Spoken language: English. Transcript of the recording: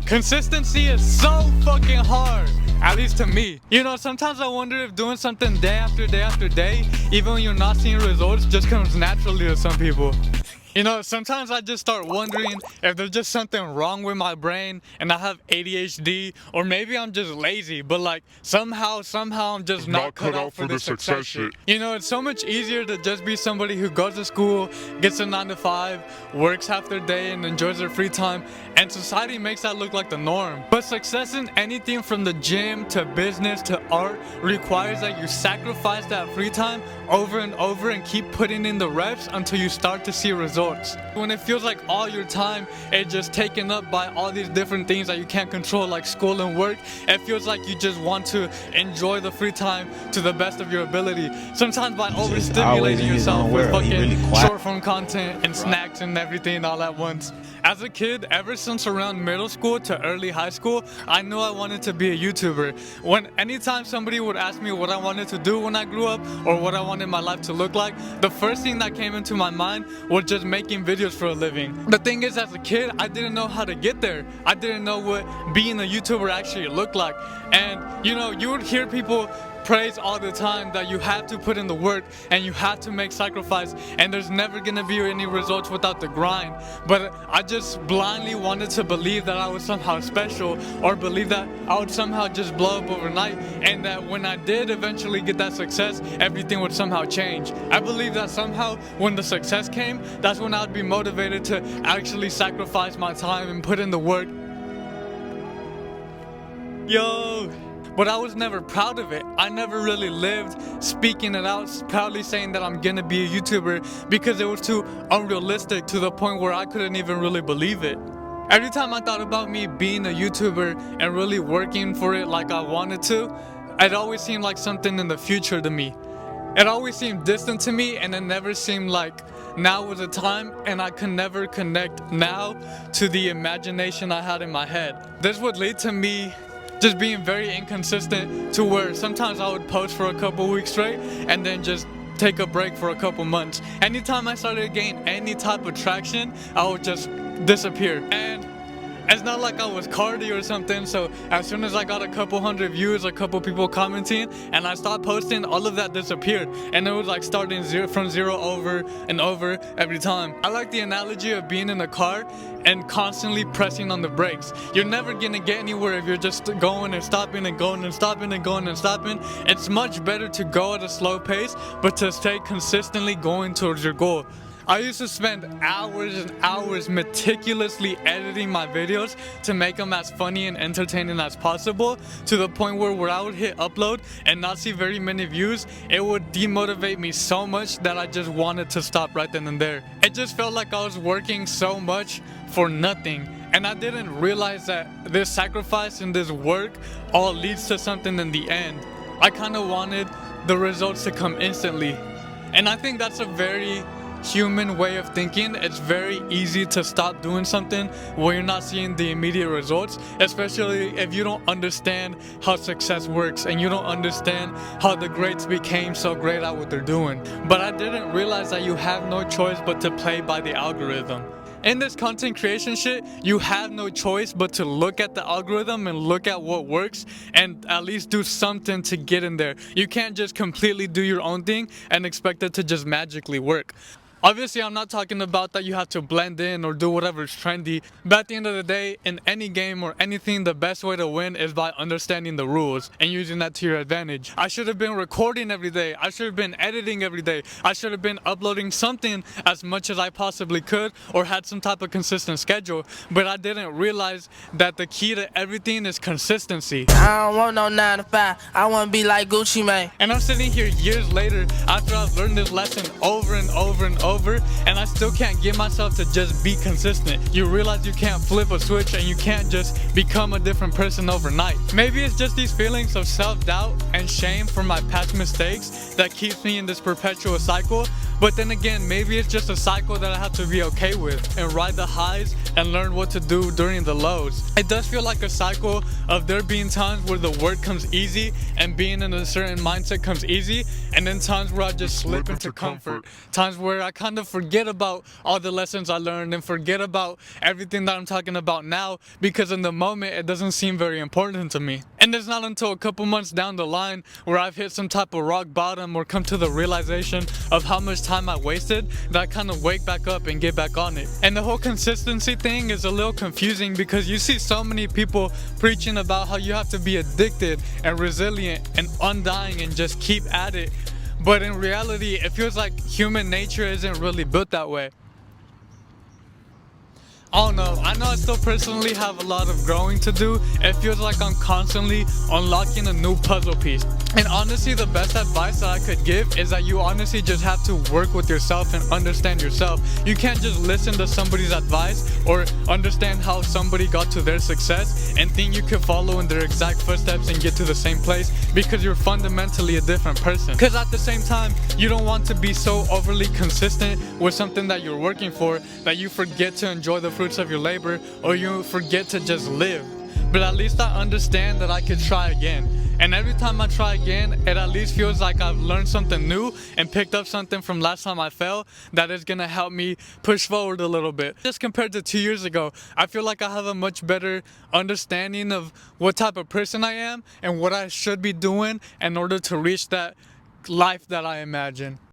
Consistency is so fucking hard, at least to me. You know, sometimes I wonder if doing something day after day after day, even when you're not seeing results, just comes naturally to some people. You know, sometimes I just start wondering if there's just something wrong with my brain and I have ADHD, or maybe I'm just lazy, but like somehow I'm just not cut out for the success shit. You know, it's so much easier to just be somebody who goes to school, gets a 9 to 5, works half their day and enjoys their free time, and society makes that look like the norm. But success in anything from the gym to business to art requires that you sacrifice that free time over and over and keep putting in the reps until you start to see results. When it feels like all your time is just taken up by all these different things that you can't control, like school and work, it feels like you just want to enjoy the free time to the best of your ability. Sometimes by overstimulating yourself with fucking short form content and snacks and everything all at once. As a kid, ever since around middle school to early high school, I knew I wanted to be a YouTuber. Anytime somebody would ask me what I wanted to do when I grew up or what I wanted my life to look like, the first thing that came into my mind was just making videos for a living. The thing is, as a kid, I didn't know how to get there. I didn't know what being a YouTuber actually looked like. And you know, you would hear people praise all the time that you have to put in the work and you have to make sacrifice and there's never gonna be any results without the grind. But I just blindly wanted to believe that I was somehow special, or believe that I would somehow just blow up overnight, and that when I did eventually get that success, everything would somehow change. I believe that somehow when the success came, that's when I'd be motivated to actually sacrifice my time and put in the work. But I was never proud of it. I never really lived speaking it out, proudly saying that I'm gonna be a YouTuber, because it was too unrealistic to the point where I couldn't even really believe it. Every time I thought about me being a YouTuber and really working for it like I wanted to, it always seemed like something in the future to me. It always seemed distant to me, and it never seemed like now was the time, and I could never connect now to the imagination I had in my head. This would lead to me just being very inconsistent, to where sometimes I would post for a couple weeks straight and then just take a break for a couple months. Anytime I started to gain any type of traction, I would just disappear. And it's not like I was Cardi or something, so as soon as I got a couple hundred views, a couple people commenting, and I stopped posting, all of that disappeared. And it was like starting from zero over and over every time. I like the analogy of being in a car and constantly pressing on the brakes. You're never gonna get anywhere if you're just going and stopping and going and stopping and going and stopping. It's much better to go at a slow pace, but to stay consistently going towards your goal. I used to spend hours and hours meticulously editing my videos to make them as funny and entertaining as possible, to the point where I would hit upload and not see very many views. It would demotivate me so much that I just wanted to stop right then and there. It just felt like I was working so much for nothing, and I didn't realize that this sacrifice and this work all leads to something in the end. I kind of wanted the results to come instantly, and I think that's a very human way of thinking. It's very easy to stop doing something when you're not seeing the immediate results, especially if you don't understand how success works and you don't understand how the greats became so great at what they're doing. But I didn't realize that you have no choice but to play by the algorithm. In this content creation shit, you have no choice but to look at the algorithm and look at what works and at least do something to get in there. You can't just completely do your own thing and expect it to just magically work. Obviously, I'm not talking about that you have to blend in or do whatever's trendy, but at the end of the day, in any game or anything, the best way to win is by understanding the rules and using that to your advantage. I should have been recording every day. I should have been editing every day. I should have been uploading something as much as I possibly could, or had some type of consistent schedule, but I didn't realize that the key to everything is consistency. I don't want no 9 to 5. I want to be like Gucci Mane. And I'm sitting here years later after I've learned this lesson over and over and over, and I still can't get myself to just be consistent. You realize you can't flip a switch and you can't just become a different person overnight. Maybe it's just these feelings of self-doubt and shame for my past mistakes that keeps me in this perpetual cycle. But then again, maybe it's just a cycle that I have to be okay with and ride the highs and learn what to do during the lows. It does feel like a cycle of there being times where the work comes easy and being in a certain mindset comes easy, and then times where I just slip into comfort. Times where I kind of forget about all the lessons I learned and forget about everything that I'm talking about now, because in the moment it doesn't seem very important to me. And it's not until a couple months down the line where I've hit some type of rock bottom or come to the realization of how much time I wasted that I kind of wake back up and get back on it. And the whole consistency thing is a little confusing because you see so many people preaching about how you have to be addicted and resilient and undying and just keep at it. But in reality, it feels like human nature isn't really built that way. I don't know. I know I still personally have a lot of growing to do. It feels like I'm constantly unlocking a new puzzle piece. And honestly, the best advice that I could give is that you honestly just have to work with yourself and understand yourself. You can't just listen to somebody's advice or understand how somebody got to their success and think you could follow in their exact footsteps and get to the same place, because you're fundamentally a different person. Because at the same time, you don't want to be so overly consistent with something that you're working for that you forget to enjoy the fruits of your labor, or you forget to just live. But at least I understand that I could try again. And every time I try again, it at least feels like I've learned something new and picked up something from last time I fell that is gonna help me push forward a little bit. Just compared to 2 years ago, I feel like I have a much better understanding of what type of person I am and what I should be doing in order to reach that life that I imagine.